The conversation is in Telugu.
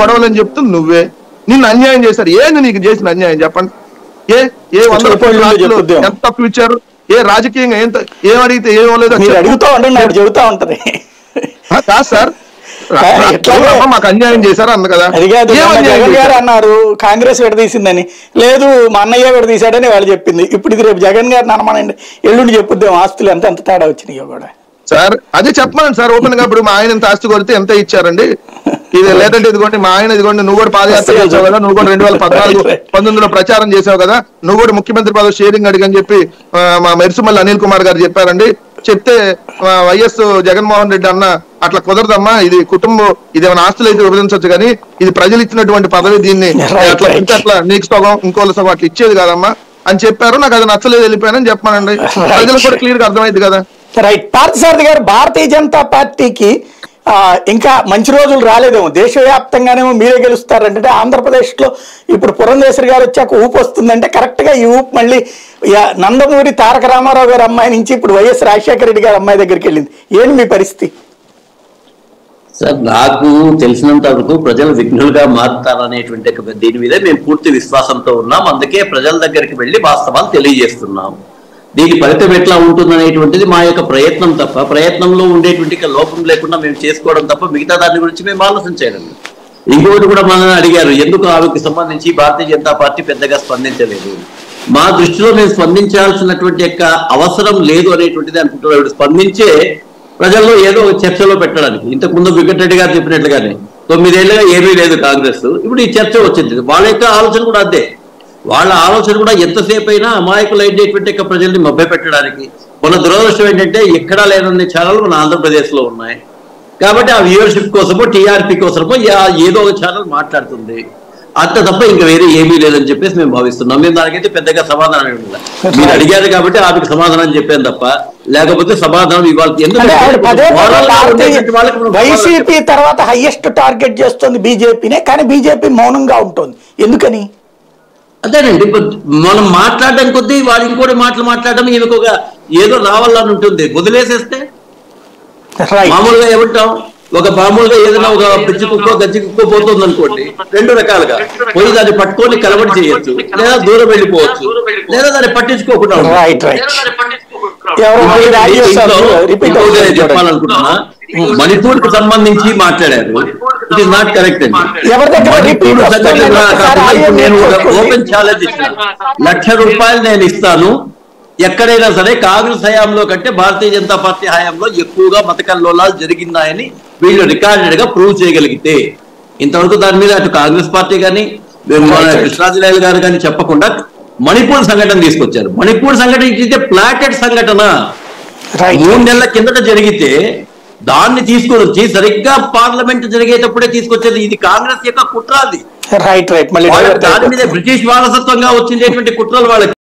గొడవలు అని చెప్తుంది నువ్వే. నిన్ను అన్యాయం చేశారు. ఏంది నీకు చేసిన అన్యాయం చెప్పండి? ఏ 100 కోట్ల ఎంత తప్పు ఇచ్చారు? ఏ రాజకీయంగా ఏమడిగితే ఏమలేదు చెబుతా ఉంటది కాదు సార్. మాకు అన్యాయం చేశారు అంది కదా. జగన్ గారు అన్నారు కాంగ్రెస్ విడదీసిందని. లేదు మా అన్నయ్య విడదీశాడని వాళ్ళు చెప్పింది. ఇప్పుడు ఇది రేపు జగన్ గారిని అనమానండి, ఎల్లుండి చెప్పుద్దాం ఆస్తులు ఎంత తేడా వచ్చినాయో కూడా. సార్ అదే చెప్పమని సార్ ఓపెన్ గా. ఇప్పుడు మా ఆయన ఎంత ఆస్తి కొడితే ఎంత ఇచ్చారండి? ఇది లేదంటే ఇదిగోండి మా ఆయన ఇదిగోండి, నువ్వు కూడా పాదయాత్ర చేసావు కదా, నువ్వు కూడా 2014-19లో ప్రచారం చేసావు కదా, నువ్వు కూడా ముఖ్యమంత్రి పదవి షేరింగ్ అడిగని చెప్పి మా మెరిసిమల్లి అనిల్ కుమార్ గారు చెప్పారండి. చెప్తే వైఎస్ జగన్మోహన్ రెడ్డి అన్న అట్లా కుదరదమ్మా, ఇది కుటుంబం, ఇది ఏమైనా ఆస్తులు అయితే విభజించవచ్చు కానీ ఇది ప్రజలు ఇచ్చినటువంటి పదవి, దీన్ని అట్లా నీకు సగం ఇంకోళ్ళ సగం అట్లా ఇచ్చేది కాదమ్మా అని చెప్పారు. నాకు అది నచ్చలేదు, వెళ్ళిపోయానని చెప్పానండి. ప్రజలకు కూడా క్లియర్ గా అర్థమైంది కదా. రైట్. పార్థసారథి గారు, భారతీయ జనతా పార్టీకి ఇంకా మంచి రోజులు రాలేదేమో, దేశవ్యాప్తంగానేమో మీరే గెలుస్తారంటే ఆంధ్రప్రదేశ్ లో ఇప్పుడు పురంధేశ్వరి గారు వచ్చాక ఊపు వస్తుందంటే కరెక్ట్ గా ఈ ఊపు మళ్ళీ నందమూరి తారక రామారావు గారి అమ్మాయి నుంచి ఇప్పుడు వైఎస్ రాజశేఖర రెడ్డి గారి అమ్మాయి దగ్గరికి వెళ్ళింది. ఏంటి మీ పరిస్థితి? సార్, నాకు తెలిసినంత వరకు ప్రజలు విఘ్నులుగా మారుతారనేటువంటి దీని మీద మేము పూర్తి విశ్వాసంతో ఉన్నాం. అందుకే ప్రజల దగ్గరికి వెళ్ళి వాస్తవాలు తెలియజేస్తున్నాం. దీని ఫలితం ఎట్లా ఉంటుందనేటువంటిది మా యొక్క ప్రయత్నం తప్ప, ప్రయత్నంలో ఉండేటువంటి లోపం లేకుండా మేము చేసుకోవడం తప్ప మిగతా దాని గురించి మేము ఆలోచించలేము. ఇంకొకటి కూడా మనల్ని అడిగారు, ఎందుకు ఆమెకు సంబంధించి భారతీయ జనతా పార్టీ పెద్దగా స్పందించలేదు. మా దృష్టిలో మేము స్పందించాల్సినటువంటి యొక్క అవసరం లేదు అనేటువంటిది అనుకుంటున్నాడు. స్పందించే ప్రజల్లో ఏదో ఒక చర్చలో పెట్టడానికి, ఇంతకు ముందు వెంకటరెడ్డి గారు చెప్పినట్లుగానే 9 ఏళ్ళుగా ఏమీ లేదు కాంగ్రెస్, ఇప్పుడు ఈ చర్చ వచ్చింది. వాళ్ళ యొక్క ఆలోచన కూడా అదే. వాళ్ళ ఆలోచన కూడా ఎంతసేపు అయినా అమాయకులు అయినటువంటి ప్రజల్ని మభ్యపెట్టడానికి. మన దురదృష్టం ఏంటంటే ఎక్కడా లేనన్ని ఛానల్ మన ఆంధ్రప్రదేశ్ లో ఉన్నాయి కాబట్టి ఆ వ్యూవర్షిప్ కోసమో టీఆర్పీ కోసమో ఏదో ఒక ఛానల్ మాట్లాడుతుంది, అంత తప్ప ఇంకా వేరే ఏమీ లేదని చెప్పేసి మేము భావిస్తున్నాం. మేము దానికైతే పెద్దగా సమాధానం ఇవ్వాలి. మీరు అడిగారు కాబట్టి ఆమెకు సమాధానం చెప్పాను తప్ప, లేకపోతే సమాధానం ఇవ్వాలి. వైసీపీ తర్వాత హైయెస్ట్ టార్గెట్ చేస్తుంది బీజేపీనే, కానీ బీజేపీ మౌనంగా ఉంటుంది. ఎందుకని? అదేనండి, మనం మాట్లాడడం కొద్దీ వాళ్ళు ఇంకోటి మాటలు మాట్లాడడం ఈమెకు ఒక ఏదో రావాలని ఉంటుంది. వదిలేసేస్తే మామూలుగా ఏమంటాం, ఒక మామూలుగా ఏదైనా ఒక పిచ్చి కుక్కో గజ్జి కుక్కో పోతుంది అనుకోండి, 2 రకాలుగా పోయి దాన్ని పట్టుకొని కలబడి చేయొచ్చు, లేదా దూరం వెళ్ళిపోవచ్చు, లేదా దాన్ని పట్టించుకోకుండా చెప్పాలనుకుంటున్నా. మణిపూర్ కు సంబంధించి మాట్లాడారు, ఇట్ ఈస్ నాట్ కరెక్ట్ అండి. నేను ఓపెన్ ఛాలెంజ్ ఇచ్చాను, ₹1,00,000 నేను ఇస్తాను, ఎక్కడైనా సరే కాంగ్రెస్ హయాంలో కంటే భారతీయ జనతా పార్టీ హయాంలో ఎక్కువగా మత కల్లోలాలు జరిగిందాయని వీళ్ళు రికార్డెడ్ గా ప్రూవ్ చేయగలిగితే. ఇంతవరకు దాని మీద అటు కాంగ్రెస్ పార్టీ కానీ కృష్ణాజిలాల్ గారు కానీ చెప్పకుండా మణిపూర్ సంఘటన తీసుకొచ్చారు. మణిపూర్ సంఘటన ఇట్లయితే ప్లాటెడ్ సంఘటన 3 నెలల కిందట జరిగితే దాన్ని తీసుకొని వచ్చి సరిగ్గా పార్లమెంట్ జరిగేటప్పుడే తీసుకొచ్చేది. ఇది కాంగ్రెస్ యొక్క కుట్ర. అది దాని మీద బ్రిటిష్ వారసత్వంగా వచ్చిండేటువంటి కుట్రలు వాళ్ళకి.